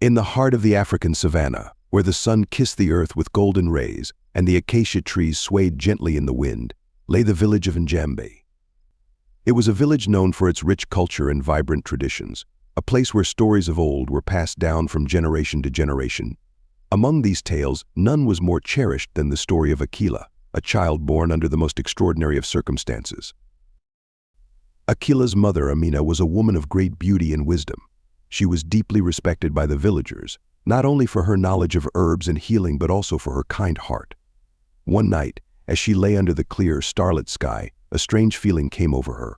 In the heart of the African savanna, where the sun kissed the earth with golden rays and the acacia trees swayed gently in the wind, lay the village of Njembe. It was a village known for its rich culture and vibrant traditions, a place where stories of old were passed down from generation to generation. Among these tales, none was more cherished than the story of Akila, a child born under the most extraordinary of circumstances. Akila's mother, Amina, was a woman of great beauty and wisdom. She was deeply respected by the villagers, not only for her knowledge of herbs and healing but also for her kind heart. One night, as she lay under the clear, starlit sky, a strange feeling came over her.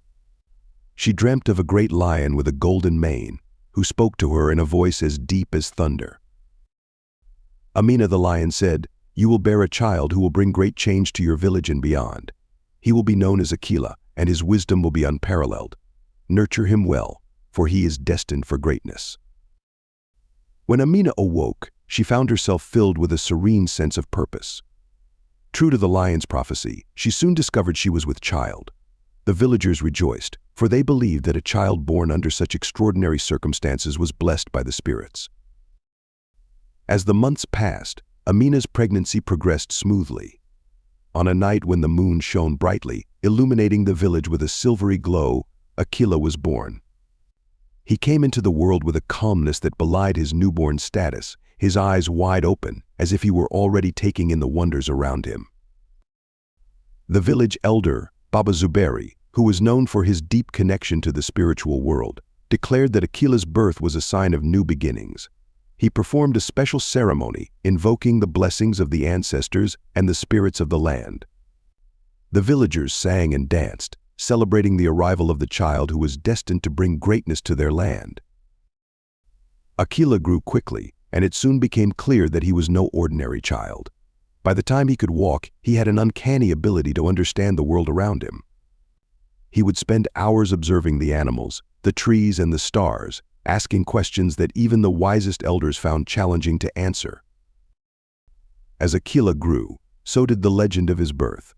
She dreamt of a great lion with a golden mane, who spoke to her in a voice as deep as thunder. Amina, the lion, said, "You will bear a child who will bring great change to your village and beyond. He will be known as Akila, and his wisdom will be unparalleled. Nurture him well, for he is destined for greatness." When Amina awoke, she found herself filled with a serene sense of purpose. True to the lion's prophecy, she soon discovered she was with child. The villagers rejoiced, for they believed that a child born under such extraordinary circumstances was blessed by the spirits. As the months passed, Amina's pregnancy progressed smoothly. On a night when the moon shone brightly, illuminating the village with a silvery glow, Akila was born. He came into the world with a calmness that belied his newborn status, his eyes wide open, as if he were already taking in the wonders around him. The village elder, Baba Zuberi, who was known for his deep connection to the spiritual world, declared that Akila's birth was a sign of new beginnings. He performed a special ceremony, invoking the blessings of the ancestors and the spirits of the land. The villagers sang and danced, celebrating the arrival of the child who was destined to bring greatness to their land. Akila grew quickly, and it soon became clear that he was no ordinary child. By the time he could walk, he had an uncanny ability to understand the world around him. He would spend hours observing the animals, the trees and the stars, asking questions that even the wisest elders found challenging to answer. As Akila grew, so did the legend of his birth.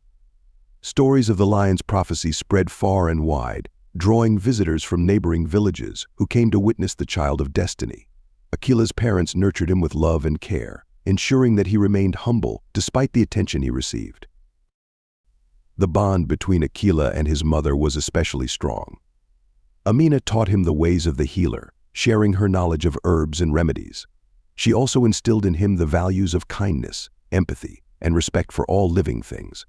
Stories of the lion's prophecy spread far and wide, drawing visitors from neighboring villages who came to witness the child of destiny. Akila's parents nurtured him with love and care, ensuring that he remained humble despite the attention he received. The bond between Akila and his mother was especially strong. Amina taught him the ways of the healer, sharing her knowledge of herbs and remedies. She also instilled in him the values of kindness, empathy, and respect for all living things.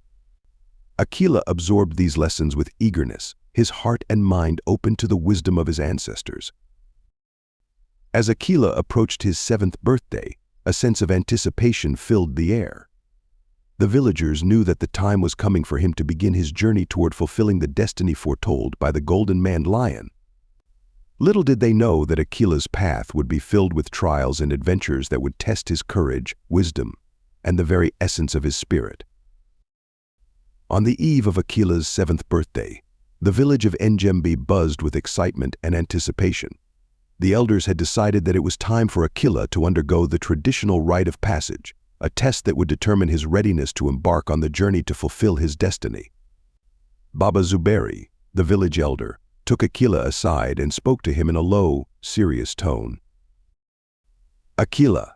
Akila absorbed these lessons with eagerness, his heart and mind open to the wisdom of his ancestors. As Akila approached his 7th birthday, a sense of anticipation filled the air. The villagers knew that the time was coming for him to begin his journey toward fulfilling the destiny foretold by the golden-maned lion. Little did they know that Akila's path would be filled with trials and adventures that would test his courage, wisdom, and the very essence of his spirit. On the eve of Akila's 7th birthday, the village of Njembe buzzed with excitement and anticipation. The elders had decided that it was time for Akila to undergo the traditional rite of passage, a test that would determine his readiness to embark on the journey to fulfill his destiny. Baba Zuberi, the village elder, took Akila aside and spoke to him in a low, serious tone. "Akila,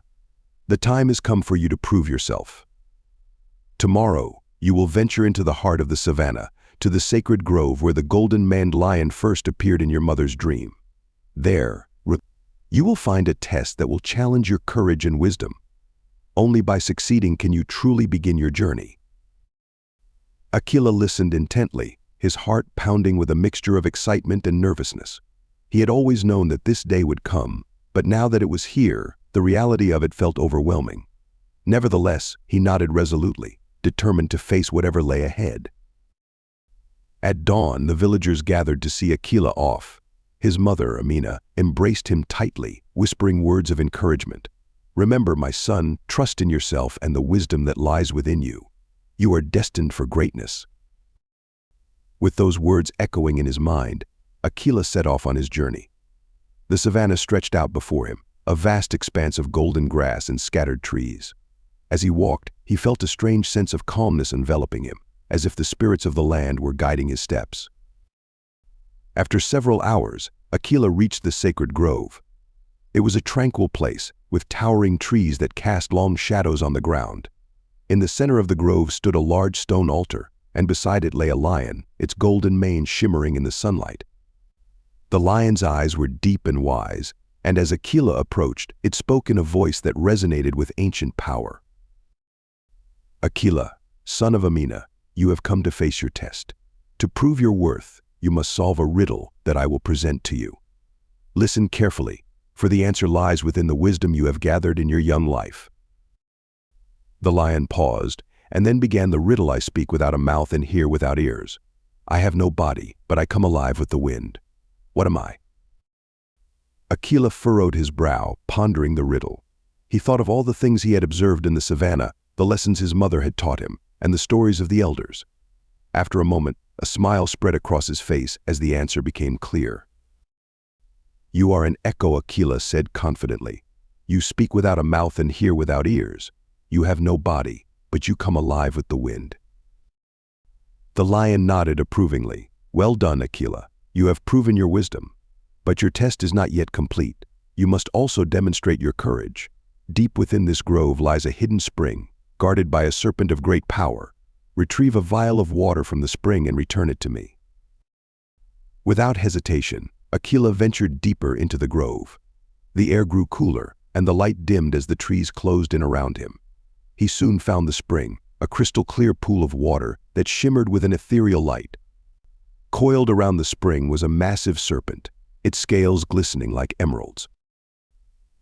the time has come for you to prove yourself. Tomorrow, you will venture into the heart of the savannah, to the sacred grove where the golden-maned lion first appeared in your mother's dream. There, you will find a test that will challenge your courage and wisdom. Only by succeeding can you truly begin your journey." Akila listened intently, his heart pounding with a mixture of excitement and nervousness. He had always known that this day would come, but now that it was here, the reality of it felt overwhelming. Nevertheless, he nodded resolutely, determined to face whatever lay ahead. At dawn, the villagers gathered to see Akila off. His mother, Amina, embraced him tightly, whispering words of encouragement. "Remember, my son, trust in yourself and the wisdom that lies within you. You are destined for greatness." With those words echoing in his mind, Akila set off on his journey. The savannah stretched out before him, a vast expanse of golden grass and scattered trees. As he walked, he felt a strange sense of calmness enveloping him, as if the spirits of the land were guiding his steps. After several hours, Akila reached the sacred grove. It was a tranquil place, with towering trees that cast long shadows on the ground. In the center of the grove stood a large stone altar, and beside it lay a lion, its golden mane shimmering in the sunlight. The lion's eyes were deep and wise, and as Akila approached, it spoke in a voice that resonated with ancient power. "Akila, son of Amina, you have come to face your test. To prove your worth, you must solve a riddle that I will present to you. Listen carefully, for the answer lies within the wisdom you have gathered in your young life." The lion paused, and then began the riddle. "I speak without a mouth and hear without ears. I have no body, but I come alive with the wind. What am I?" Akila furrowed his brow, pondering the riddle. He thought of all the things he had observed in the savannah, the lessons his mother had taught him, and the stories of the elders. After a moment, a smile spread across his face as the answer became clear. "You are an echo," Akila said confidently. "You speak without a mouth and hear without ears. You have no body, but you come alive with the wind." The lion nodded approvingly. "Well done, Akila. You have proven your wisdom. But your test is not yet complete. You must also demonstrate your courage. Deep within this grove lies a hidden spring, guarded by a serpent of great power. Retrieve a vial of water from the spring and return it to me." Without hesitation, Akila ventured deeper into the grove. The air grew cooler, and the light dimmed as the trees closed in around him. He soon found the spring, a crystal-clear pool of water that shimmered with an ethereal light. Coiled around the spring was a massive serpent, its scales glistening like emeralds.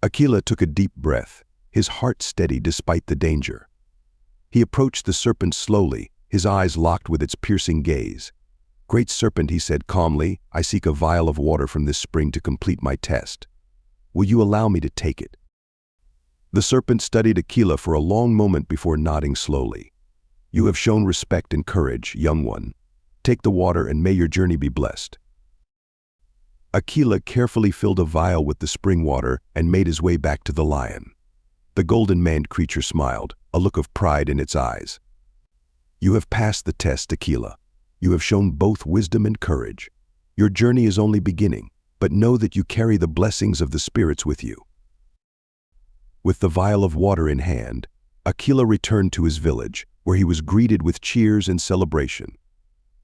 Akila took a deep breath, his heart steady despite the danger. He approached the serpent slowly, his eyes locked with its piercing gaze. "Great serpent," he said calmly, "I seek a vial of water from this spring to complete my test. Will you allow me to take it?" The serpent studied Akila for a long moment before nodding slowly. "You have shown respect and courage, young one. Take the water and may your journey be blessed." Akila carefully filled a vial with the spring water and made his way back to the lion. The golden-maned creature smiled, a look of pride in its eyes. "You have passed the test, Akila. You have shown both wisdom and courage. Your journey is only beginning, but know that you carry the blessings of the spirits with you." With the vial of water in hand, Akila returned to his village, where he was greeted with cheers and celebration.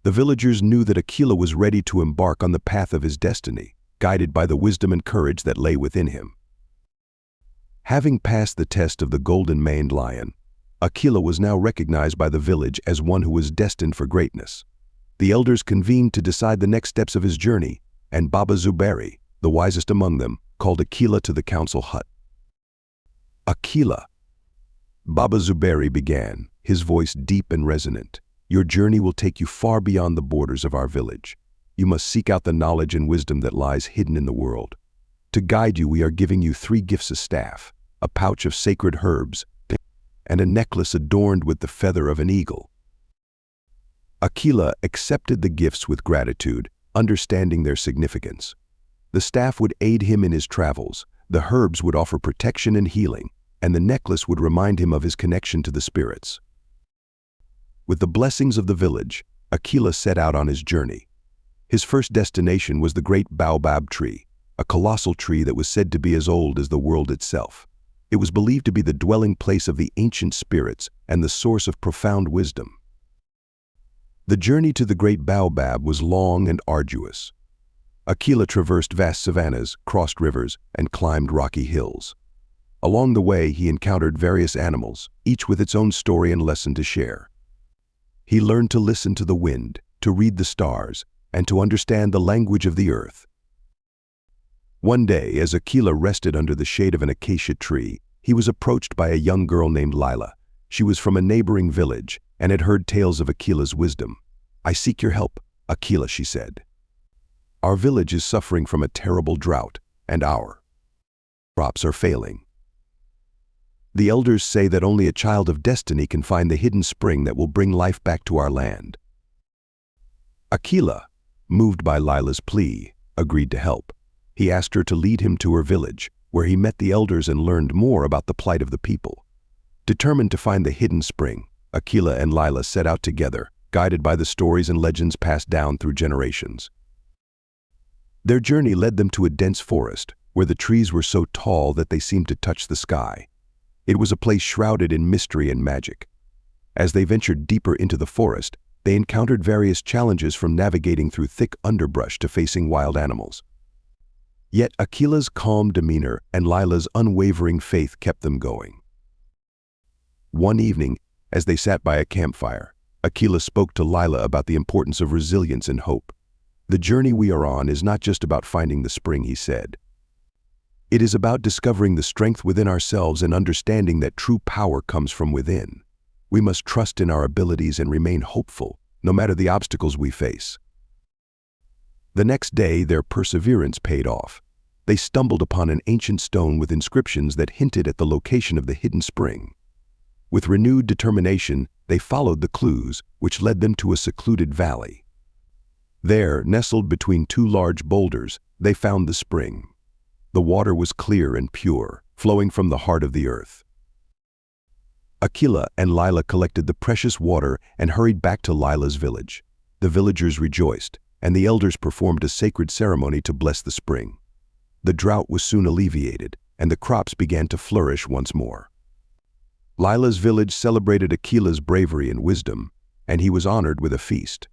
The villagers knew that Akila was ready to embark on the path of his destiny, guided by the wisdom and courage that lay within him. Having passed the test of the golden-maned lion, Akila was now recognized by the village as one who was destined for greatness. The elders convened to decide the next steps of his journey, and Baba Zuberi, the wisest among them, called Akila to the council hut. "Akila," Baba Zuberi began, his voice deep and resonant, "your journey will take you far beyond the borders of our village. You must seek out the knowledge and wisdom that lies hidden in the world. To guide you, we are giving you 3 gifts: a staff, a pouch of sacred herbs, and a necklace adorned with the feather of an eagle." Akila accepted the gifts with gratitude, understanding their significance. The staff would aid him in his travels, the herbs would offer protection and healing, and the necklace would remind him of his connection to the spirits. With the blessings of the village, Akila set out on his journey. His first destination was the great baobab tree, a colossal tree that was said to be as old as the world itself. It was believed to be the dwelling place of the ancient spirits and the source of profound wisdom. The journey to the great baobab was long and arduous. Akila traversed vast savannas, crossed rivers, and climbed rocky hills. Along the way, he encountered various animals, each with its own story and lesson to share. He learned to listen to the wind, to read the stars, and to understand the language of the earth. One day, as Akila rested under the shade of an acacia tree, he was approached by a young girl named Lila. She was from a neighboring village and had heard tales of Akila's wisdom. "I seek your help, Akila," she said. "Our village is suffering from a terrible drought, and our crops are failing. The elders say that only a child of destiny can find the hidden spring that will bring life back to our land." Akila, moved by Lila's plea, agreed to help. He asked her to lead him to her village, where he met the elders and learned more about the plight of the people. Determined to find the hidden spring, Akila and Lila set out together, guided by the stories and legends passed down through generations. Their journey led them to a dense forest, where the trees were so tall that they seemed to touch the sky. It was a place shrouded in mystery and magic. As they ventured deeper into the forest, they encountered various challenges, from navigating through thick underbrush to facing wild animals. Yet Akila's calm demeanor and Lila's unwavering faith kept them going. One evening, as they sat by a campfire, Akila spoke to Lila about the importance of resilience and hope. "The journey we are on is not just about finding the spring," he said. "It is about discovering the strength within ourselves and understanding that true power comes from within. We must trust in our abilities and remain hopeful, no matter the obstacles we face." The next day, their perseverance paid off. They stumbled upon an ancient stone with inscriptions that hinted at the location of the hidden spring. With renewed determination, they followed the clues, which led them to a secluded valley. There, nestled between two large boulders, they found the spring. The water was clear and pure, flowing from the heart of the earth. Akila and Lila collected the precious water and hurried back to Lila's village. The villagers rejoiced, and the elders performed a sacred ceremony to bless the spring. The drought was soon alleviated, and the crops began to flourish once more. Lila's village celebrated Akila's bravery and wisdom, and he was honored with a feast.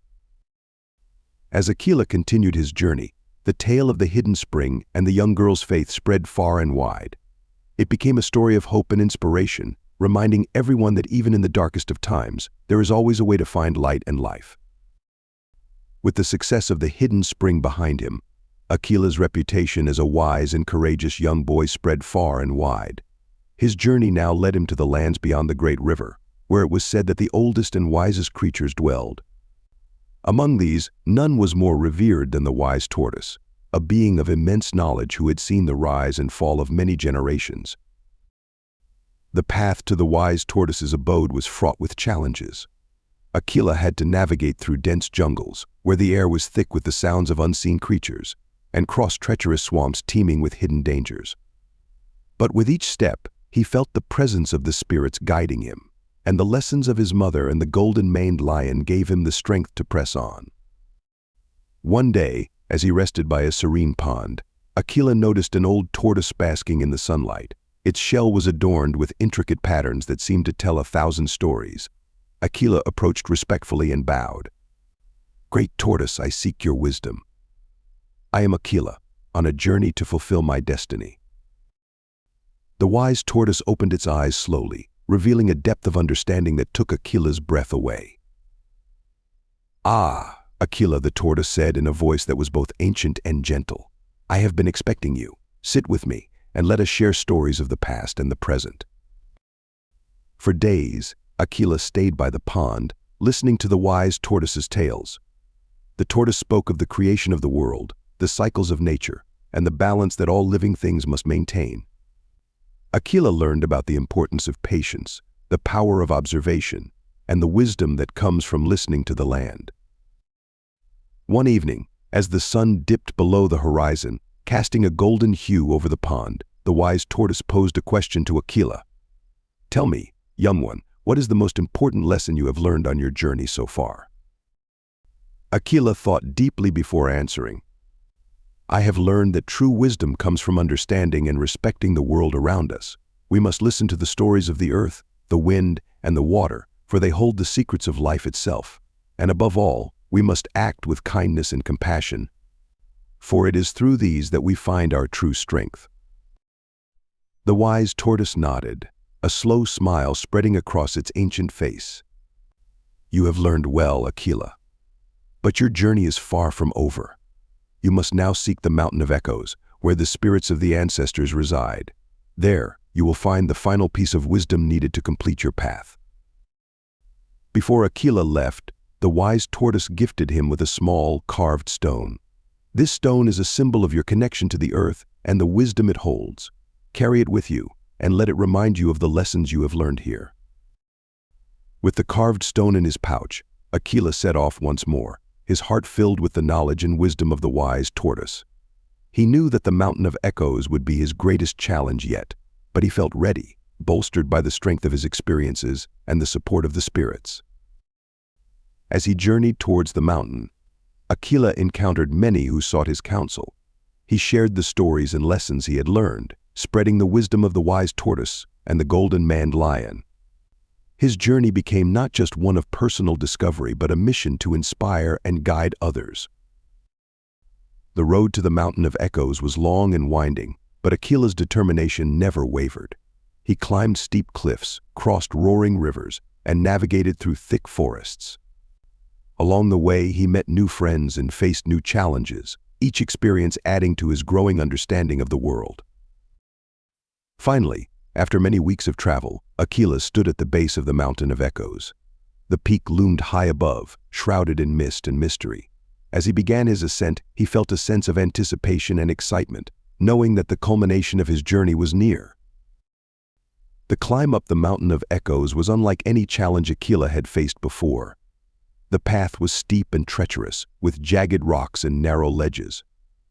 As Akila continued his journey, the tale of the hidden spring and the young girl's faith spread far and wide. It became a story of hope and inspiration, reminding everyone that even in the darkest of times, there is always a way to find light and life. With the success of the hidden spring behind him, Akila's reputation as a wise and courageous young boy spread far and wide. His journey now led him to the lands beyond the great river, where it was said that the oldest and wisest creatures dwelled. Among these, none was more revered than the Wise Tortoise, a being of immense knowledge who had seen the rise and fall of many generations. The path to the Wise Tortoise's abode was fraught with challenges. Akila had to navigate through dense jungles, where the air was thick with the sounds of unseen creatures, and cross treacherous swamps teeming with hidden dangers. But with each step, he felt the presence of the spirits guiding him, and the lessons of his mother and the golden-maned lion gave him the strength to press on. One day, as he rested by a serene pond, Akila noticed an old tortoise basking in the sunlight. Its shell was adorned with intricate patterns that seemed to tell 1,000 stories. Akila approached respectfully and bowed. "Great tortoise, I seek your wisdom. I am Akila, on a journey to fulfill my destiny." The Wise Tortoise opened its eyes slowly, revealing a depth of understanding that took Akila's breath away. "Ah," Akila the tortoise said in a voice that was both ancient and gentle. "I have been expecting you. Sit with me, and let us share stories of the past and the present." For days, Akila stayed by the pond, listening to the Wise Tortoise's tales. The tortoise spoke of the creation of the world, the cycles of nature, and the balance that all living things must maintain. Akila learned about the importance of patience, the power of observation, and the wisdom that comes from listening to the land. One evening, as the sun dipped below the horizon, casting a golden hue over the pond, the Wise Tortoise posed a question to Akila. "Tell me, young one, what is the most important lesson you have learned on your journey so far?" Akila thought deeply before answering. "I have learned that true wisdom comes from understanding and respecting the world around us. We must listen to the stories of the earth, the wind, and the water, for they hold the secrets of life itself. And above all, we must act with kindness and compassion, for it is through these that we find our true strength." The Wise Tortoise nodded, a slow smile spreading across its ancient face. "You have learned well, Akila. But your journey is far from over. You must now seek the Mountain of Echoes, where the spirits of the ancestors reside. There, you will find the final piece of wisdom needed to complete your path." Before Akila left, the Wise Tortoise gifted him with a small, carved stone. "This stone is a symbol of your connection to the earth and the wisdom it holds. Carry it with you, and let it remind you of the lessons you have learned here." With the carved stone in his pouch, Akila set off once more, his heart filled with the knowledge and wisdom of the Wise Tortoise. He knew that the Mountain of Echoes would be his greatest challenge yet, but he felt ready, bolstered by the strength of his experiences and the support of the spirits. As he journeyed towards the mountain, Akila encountered many who sought his counsel. He shared the stories and lessons he had learned, spreading the wisdom of the Wise Tortoise and the golden-maned lion. His journey became not just one of personal discovery but a mission to inspire and guide others. The road to the Mountain of Echoes was long and winding, but Akila's determination never wavered. He climbed steep cliffs, crossed roaring rivers, and navigated through thick forests. Along the way, he met new friends and faced new challenges, each experience adding to his growing understanding of the world. Finally, after many weeks of travel, Akila stood at the base of the Mountain of Echoes. The peak loomed high above, shrouded in mist and mystery. As he began his ascent, he felt a sense of anticipation and excitement, knowing that the culmination of his journey was near. The climb up the Mountain of Echoes was unlike any challenge Akila had faced before. The path was steep and treacherous, with jagged rocks and narrow ledges.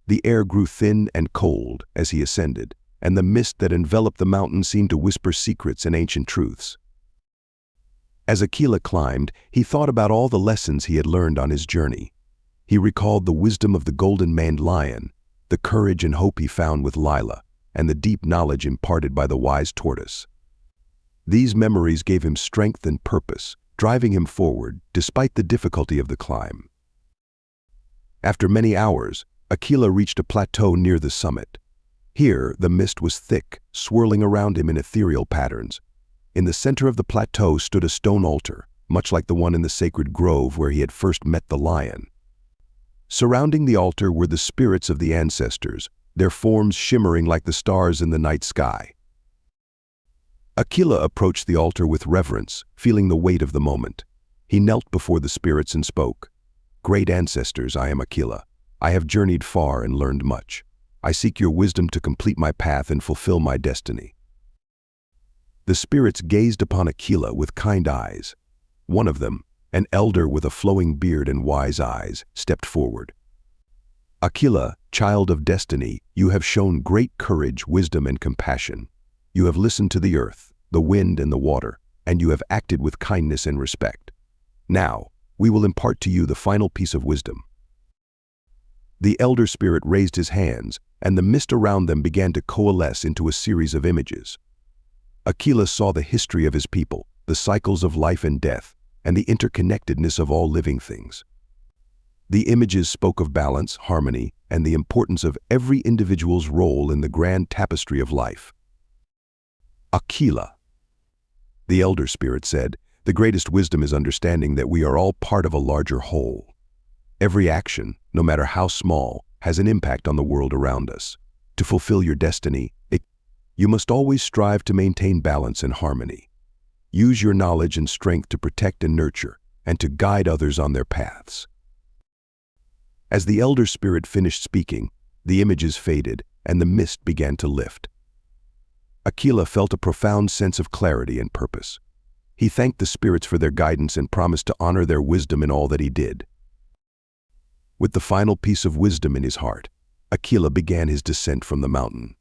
The air grew thin and cold as he ascended, and the mist that enveloped the mountain seemed to whisper secrets and ancient truths. As Akila climbed, he thought about all the lessons he had learned on his journey. He recalled the wisdom of the golden-maned lion, the courage and hope he found with Lila, and the deep knowledge imparted by the Wise Tortoise. These memories gave him strength and purpose, driving him forward despite the difficulty of the climb. After many hours, Akila reached a plateau near the summit. Here, the mist was thick, swirling around him in ethereal patterns. In the center of the plateau stood a stone altar, much like the one in the sacred grove where he had first met the lion. Surrounding the altar were the spirits of the ancestors, their forms shimmering like the stars in the night sky. Akila approached the altar with reverence, feeling the weight of the moment. He knelt before the spirits and spoke. "Great ancestors, I am Akila. I have journeyed far and learned much. I seek your wisdom to complete my path and fulfill my destiny." The spirits gazed upon Akila with kind eyes. One of them, an elder with a flowing beard and wise eyes, stepped forward. "Akila, child of destiny, you have shown great courage, wisdom, and compassion. You have listened to the earth, the wind, and the water, and you have acted with kindness and respect. Now, we will impart to you the final piece of wisdom." The elder spirit raised his hands, and the mist around them began to coalesce into a series of images. Akila saw the history of his people, the cycles of life and death, and the interconnectedness of all living things. The images spoke of balance, harmony, and the importance of every individual's role in the grand tapestry of life. "Akila," the elder spirit said, "the greatest wisdom is understanding that we are all part of a larger whole. Every action, no matter how small, has an impact on the world around us. To fulfill your destiny, you must always strive to maintain balance and harmony. Use your knowledge and strength to protect and nurture, and to guide others on their paths." As the elder spirit finished speaking, the images faded and the mist began to lift. Akila felt a profound sense of clarity and purpose. He thanked the spirits for their guidance and promised to honor their wisdom in all that he did. With the final piece of wisdom in his heart, Akila began his descent from the mountain.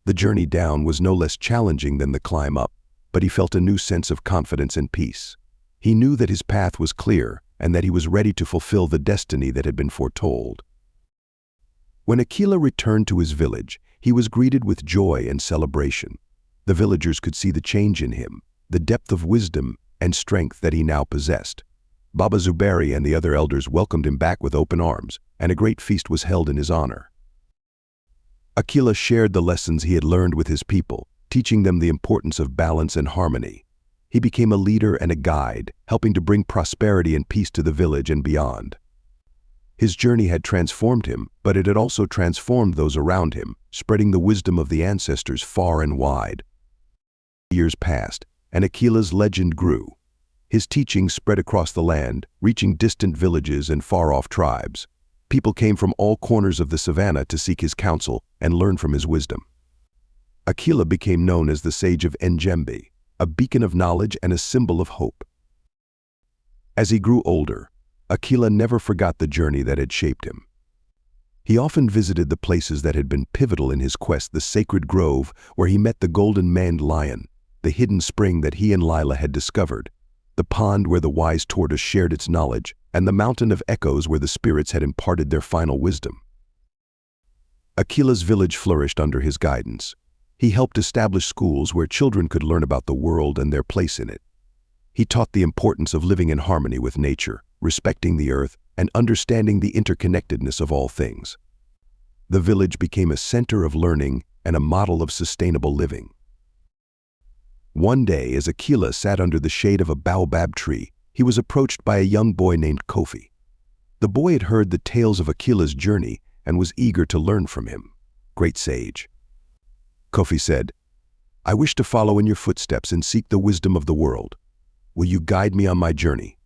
The journey down was no less challenging than the climb up, but he felt a new sense of confidence and peace. He knew that his path was clear and that he was ready to fulfill the destiny that had been foretold. When Akila returned to his village, he was greeted with joy and celebration. The villagers could see the change in him, the depth of wisdom and strength that he now possessed. Baba Zuberi and the other elders welcomed him back with open arms, and a great feast was held in his honor. Akila shared the lessons he had learned with his people, teaching them the importance of balance and harmony. He became a leader and a guide, helping to bring prosperity and peace to the village and beyond. His journey had transformed him, but it had also transformed those around him, spreading the wisdom of the ancestors far and wide. Years passed, and Akila's legend grew. His teachings spread across the land, reaching distant villages and far-off tribes. People came from all corners of the savannah to seek his counsel and learn from his wisdom. Akila became known as the Sage of Njembe, a beacon of knowledge and a symbol of hope. As he grew older, Akila never forgot the journey that had shaped him. He often visited the places that had been pivotal in his quest: the sacred grove where he met the golden-maned lion, the hidden spring that he and Lila had discovered, the pond where the Wise Tortoise shared its knowledge, and the Mountain of Echoes where the spirits had imparted their final wisdom. Akila's village flourished under his guidance. He helped establish schools where children could learn about the world and their place in it. He taught the importance of living in harmony with nature, respecting the earth, and understanding the interconnectedness of all things. The village became a center of learning and a model of sustainable living. One day, as Akila sat under the shade of a baobab tree, he was approached by a young boy named Kofi. The boy had heard the tales of Akila's journey and was eager to learn from him. "Great sage," Kofi said, "I wish to follow in your footsteps and seek the wisdom of the world. Will you guide me on my journey?"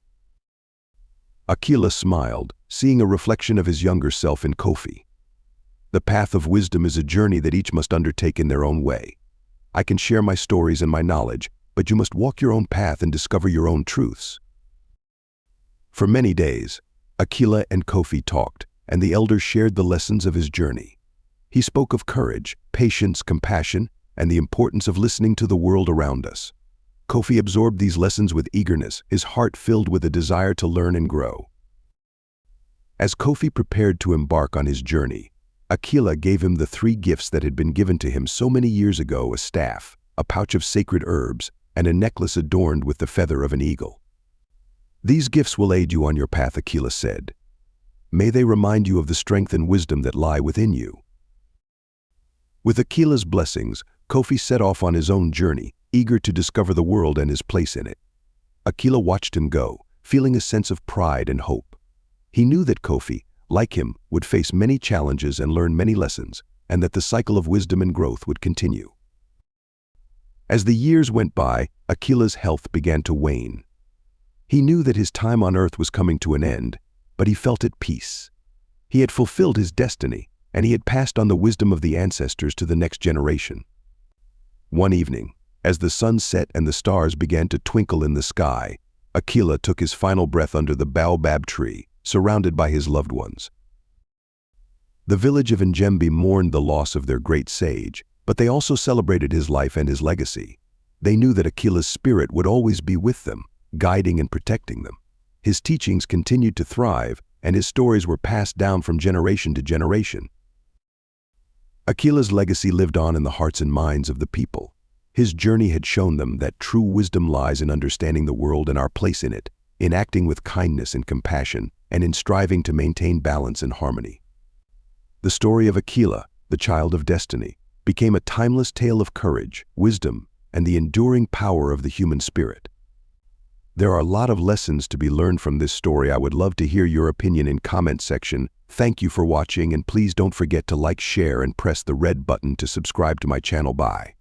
Akila smiled, seeing a reflection of his younger self in Kofi. "The path of wisdom is a journey that each must undertake in their own way. I can share my stories and my knowledge, but you must walk your own path and discover your own truths." For many days, Akila and Kofi talked, and the elder shared the lessons of his journey. He spoke of courage, patience, compassion, and the importance of listening to the world around us. Kofi absorbed these lessons with eagerness, his heart filled with a desire to learn and grow. As Kofi prepared to embark on his journey, Akila gave him the 3 gifts that had been given to him so many years ago: a staff, a pouch of sacred herbs, and a necklace adorned with the feather of an eagle. "These gifts will aid you on your path," Akila said. "May they remind you of the strength and wisdom that lie within you." With Akila's blessings, Kofi set off on his own journey, eager to discover the world and his place in it. Akila watched him go, feeling a sense of pride and hope. He knew that Kofi, like him, would face many challenges and learn many lessons, and that the cycle of wisdom and growth would continue. As the years went by, Akila's health began to wane. He knew that his time on earth was coming to an end, but he felt at peace. He had fulfilled his destiny, and he had passed on the wisdom of the ancestors to the next generation. One evening, as the sun set and the stars began to twinkle in the sky, Akila took his final breath under the baobab tree, surrounded by his loved ones. The village of Njembe mourned the loss of their great sage, but they also celebrated his life and his legacy. They knew that Akila's spirit would always be with them, guiding and protecting them. His teachings continued to thrive, and his stories were passed down from generation to generation. Akila's legacy lived on in the hearts and minds of the people. His journey had shown them that true wisdom lies in understanding the world and our place in it, in acting with kindness and compassion, and in striving to maintain balance and harmony. The story of Akila, the child of destiny, became a timeless tale of courage, wisdom, and the enduring power of the human spirit. There are a lot of lessons to be learned from this story. I would love to hear your opinion in comment section. Thank you for watching, and please don't forget to like, share, and press the red button to subscribe to my channel. Bye.